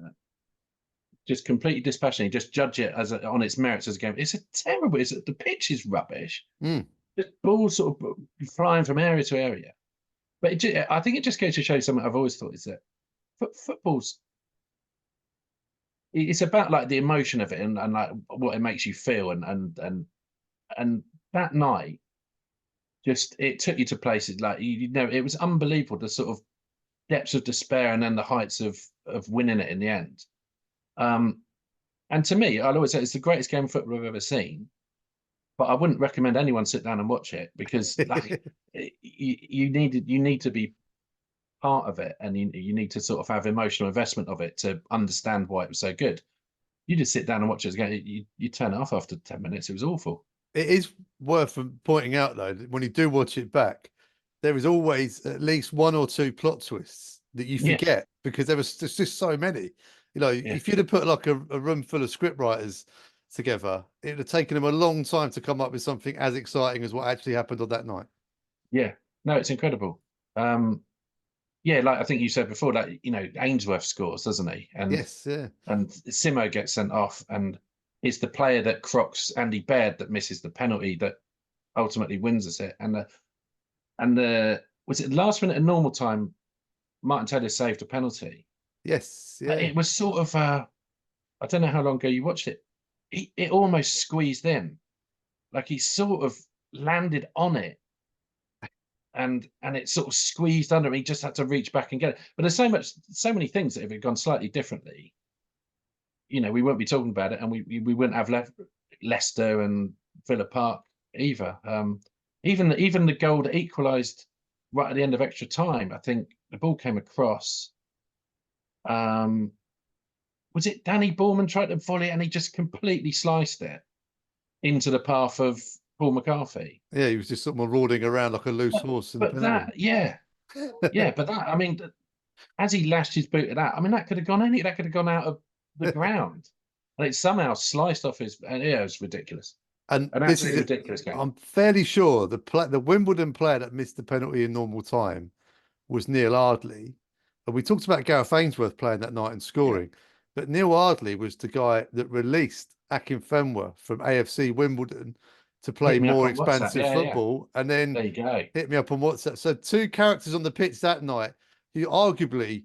just completely dispassionately, just judge it on its merits as a game. It's a terrible. The pitch is rubbish. Just balls sort of flying from area to area. But I think it just goes to show something I've always thought is that football's. It's about like the emotion of it and like what it makes you feel and that night just it took you to places like it was unbelievable, the sort of depths of despair and then the heights of winning it in the end. And to me, I'll always say it's the greatest game of football I've ever seen, but I wouldn't recommend anyone sit down and watch it because like you need to be part of it, and you need to sort of have emotional investment of it to understand why it was so good. You just sit down and watch it again, you turn it off after 10 minutes. It was awful. It is worth pointing out though that when you do watch it back, there is always at least one or two plot twists that you forget because there's just so many. If you'd have put like a room full of scriptwriters together, it would have taken them a long time to come up with something as exciting as what actually happened on that night. Yeah, no, it's incredible. Yeah, like I think you said before, like Ainsworth scores, doesn't he? And yes, yeah. And Simo gets sent off, and it's the player that crocs Andy Baird that misses the penalty that ultimately wins us it. And was it last minute of normal time? Martin Taylor saved a penalty. Yes, yeah. It was sort of I don't know how long ago you watched it. It almost squeezed in, like he sort of landed on it. And it sort of squeezed under him. He just had to reach back and get it. But there's so many things that if it had gone slightly differently, we wouldn't be talking about it, and we wouldn't have left Leicester and Villa Park either. Even the goal that equalised right at the end of extra time, I think the ball came across. Was it Danny Borman tried to volley and he just completely sliced it into the path of Paul McCarthy? Yeah, he was just sort of marauding around like a loose horse. But that, but that, I mean, as he lashed his boot at that, I mean, that could have gone out of the ground, and it somehow sliced off his. And it was ridiculous. And this is a ridiculous game. I'm fairly sure the Wimbledon player that missed the penalty in normal time was Neil Ardley, and we talked about Gareth Ainsworth playing that night and scoring, but Neil Ardley was the guy that released Akinfenwa from AFC Wimbledon to play more expansive football, and then there you go. Hit me up on WhatsApp. So two characters on the pitch that night who arguably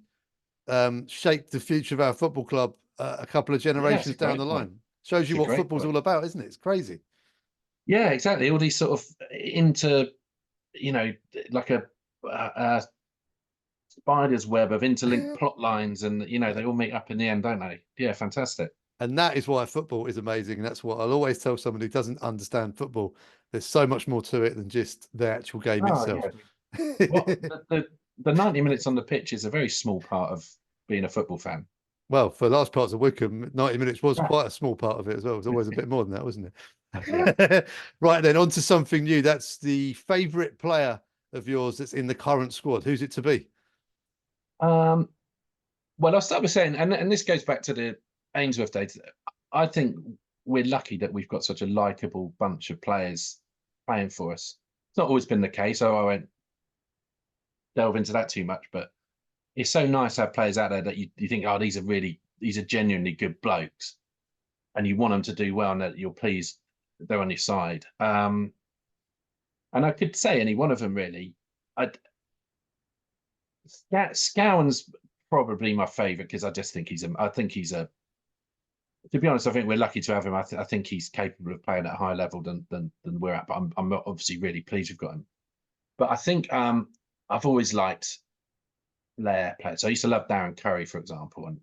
shaped the future of our football club a couple of generations down the line. Shows you what football's all about, isn't it? It's crazy. Yeah, exactly. All these sort of like a spider's web of interlinked plot lines, and they all meet up in the end, don't they? Yeah, fantastic. And that is why football is amazing. And that's what I'll always tell someone who doesn't understand football. There's so much more to it than just the actual game itself. Yeah. Well, the 90 minutes on the pitch is a very small part of being a football fan. Well, for large parts of Wycombe, 90 minutes was quite a small part of it as well. It was always a bit more than that, wasn't it? Right then, on to something new. That's the favourite player of yours that's in the current squad. Who's it to be? Well, I'll start with saying, and this goes back to the Ainsworth days. I think we're lucky that we've got such a likeable bunch of players playing for us. It's not always been the case, so I won't delve into that too much, but it's so nice to have players out there that you think, oh, these are genuinely good blokes, and you want them to do well, and that you're pleased they're on your side. And I could say any one of them really. Scowen's probably my favourite because I just think he's a. To be honest, I think we're lucky to have him. I think he's capable of playing at a higher level than we're at. But I'm obviously really pleased we've got him. But I think I've always liked Blair players. So I used to love Darren Curry, for example, and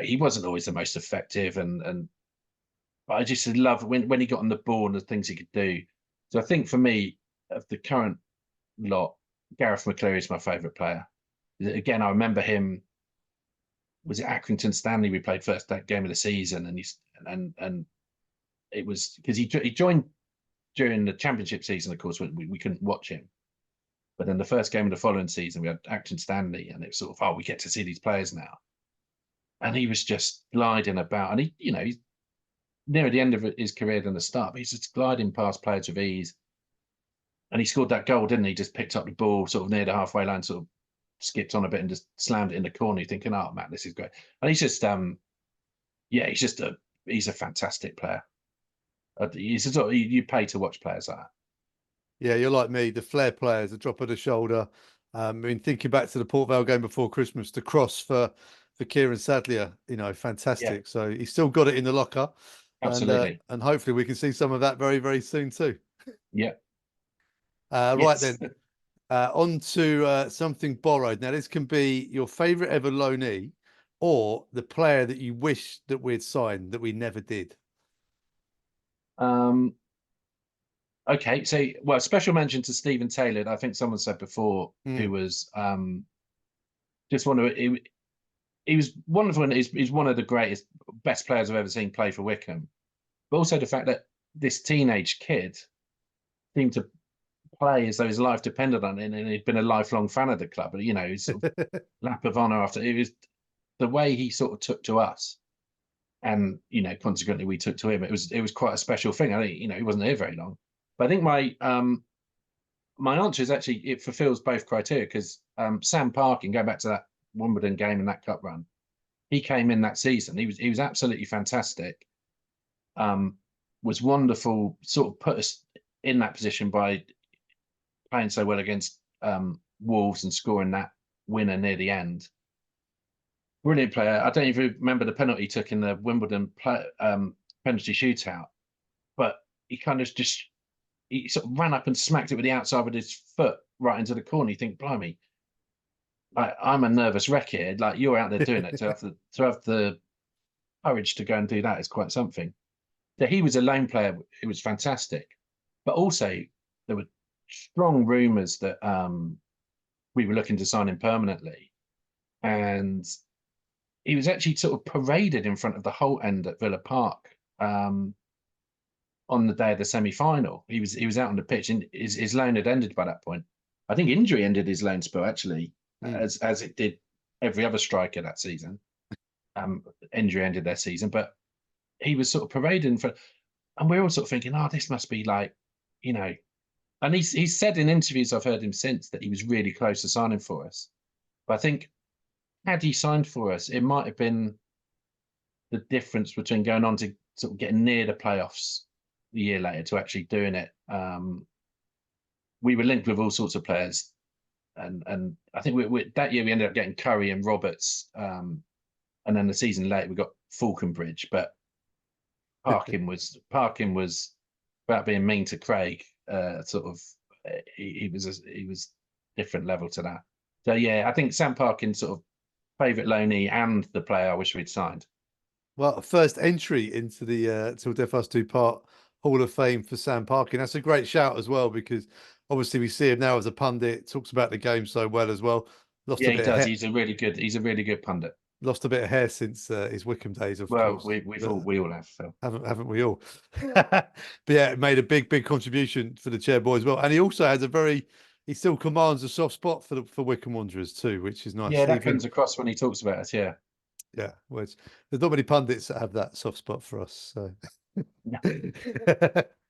he wasn't always the most effective, but I just love when he got on the ball and the things he could do. So I think for me, of the current lot, Gareth McCleary is my favourite player. Again, I remember him. Was it Accrington Stanley? We played first game of the season, and it was because he joined during the championship season. Of course, we couldn't watch him, but then the first game of the following season we had Accrington Stanley, and it was sort of we get to see these players now, and he was just gliding about, and he's near the end of his career than the start, but he's just gliding past players with ease, and he scored that goal, didn't he? Just picked up the ball sort of near the halfway line, sort of skipped on a bit and just slammed it in the corner. You're thinking, oh man, this is great. And he's just he's a fantastic player. He's a sort of, you pay to watch players like that. Yeah, you're like me. The flair players, the drop of the shoulder. I mean, thinking back to the Port Vale game before Christmas, the cross for Kieran Sadlier, fantastic. Yeah. So he's still got it in the locker. Absolutely. And hopefully we can see some of that very, very soon too. Yeah. Right then. On to something borrowed. Now, this can be your favourite ever loanee or the player that you wish that we'd signed that we never did. Okay, so special mention to Stephen Taylor. I think someone said before, who was just one of he was wonderful, and he's one of the best players I've ever seen play for Wycombe. But also the fact that this teenage kid seemed to play as though his life depended on it, and he'd been a lifelong fan of the club. But he's sort of lap of honour after. It was the way he sort of took to us, and consequently we took to him. It was quite a special thing. I think he wasn't here very long, but I think my answer is actually it fulfills both criteria because Sam Parkin, going back to that Wimbledon game and that cup run, he came in that season. He was absolutely fantastic. Was wonderful. Sort of put us in that position by playing so well against Wolves and scoring that winner near the end. Brilliant player. I don't even remember the penalty he took in the Wimbledon penalty shootout, but he kind of he sort of ran up and smacked it with the outside of his foot right into the corner. You think, blimey, like I'm a nervous wreck here. Like you're out there doing it to have the courage to go and do that is quite something. So he was a lone player. It was fantastic, but also there were strong rumours that we were looking to sign him permanently, and he was actually sort of paraded in front of the Holt end at Villa Park on the day of the semi-final. He was out on the pitch, and his loan had ended by that point. I think injury ended his loan spell actually, as it did every other striker that season. Injury ended their season, but he was sort of paraded in front, and we're all sort of thinking, oh, this must be like, And he's said in interviews I've heard him since that he was really close to signing for us. But I think had he signed for us, it might have been the difference between going on to sort of getting near the playoffs a year later to actually doing it. We were linked with all sorts of players, and I think that year we ended up getting Curry and Roberts, and then the season later we got Falconbridge. But Parkin was about being mean to Craig, sort of he was different level to that. So yeah, I think Sam Parkin's sort of favourite loanee and the player I wish we'd signed. Well, first entry into the Till Death Us 2 Part Hall of Fame for Sam Parkin. That's a great shout as well, because obviously we see him now as a pundit, talks about the game so well as well. Yeah, he does. He's a really good pundit. Lost a bit of hair since his Wycombe days, of Well, course. we all have, Phil. Haven't we all? But yeah, it made a big contribution for the Chairboys as well. And he also has he still commands a soft spot for Wycombe Wanderers too, which is nice. Yeah, that comes across when he talks about us, yeah. Yeah, well, there's not many pundits that have that soft spot for us. So.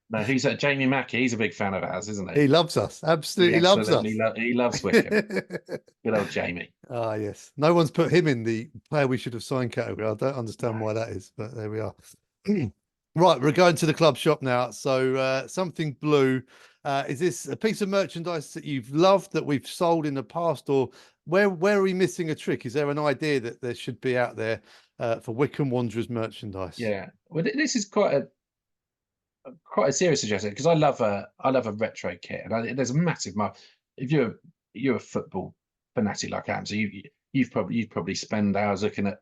No, he's Jamie Mackey. He's a big fan of ours, isn't he? He loves us. Absolutely loves us. He loves Wycombe. Good old Jamie. Ah, yes. No one's put him in the player we should have signed category. I don't understand why that is, but there we are. Right, we're going to the club shop now. So something blue. Is this a piece of merchandise that you've loved that we've sold in the past, or where are we missing a trick? Is there an idea that there should be out there for Wycombe Wanderers merchandise? Yeah, well, this is quite a serious suggestion, because I love a retro kit, and there's a massive market. If you're a football fanatic like I am, so you'd probably spend hours looking at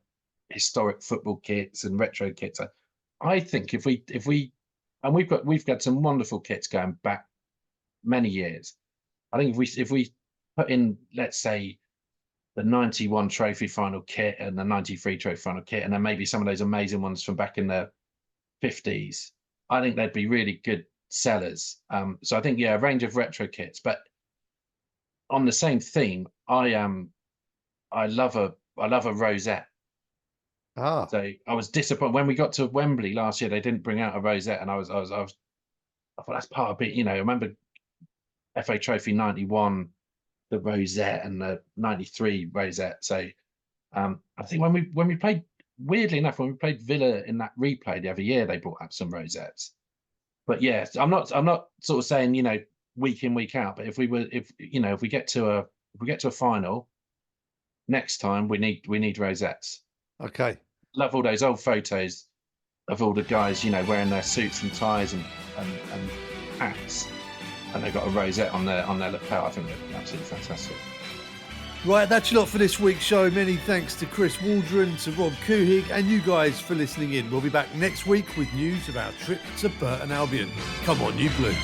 historic football kits and retro kits. I think if we and we've got some wonderful kits going back many years. I think if we put in, let's say, the 91 trophy final kit and the 93 trophy final kit, and then maybe some of those amazing ones from back in the 50s, I think they'd be really good sellers. So I think, yeah, a range of retro kits. But on the same theme, I love a rosette. Ah. So I was disappointed when we got to Wembley last year. They didn't bring out a rosette, and I thought that's part of it. I remember FA Trophy 91, the rosette, and the 93 rosette. So I think when we played, weirdly enough, when we played Villa in that replay the other year, they brought up some rosettes. But yeah, I'm not sort of saying week in, week out. But if we get to a final next time, we need rosettes. Okay. Love all those old photos of all the guys wearing their suits and ties and hats, and they've got a rosette on their lapel. I think they're absolutely fantastic. Right, that's a lot for this week's show. Many thanks to Chris Waldron, to Rob Couhig, and you guys for listening in. We'll be back next week with news of our trip to Burton Albion. Come on, you Blues.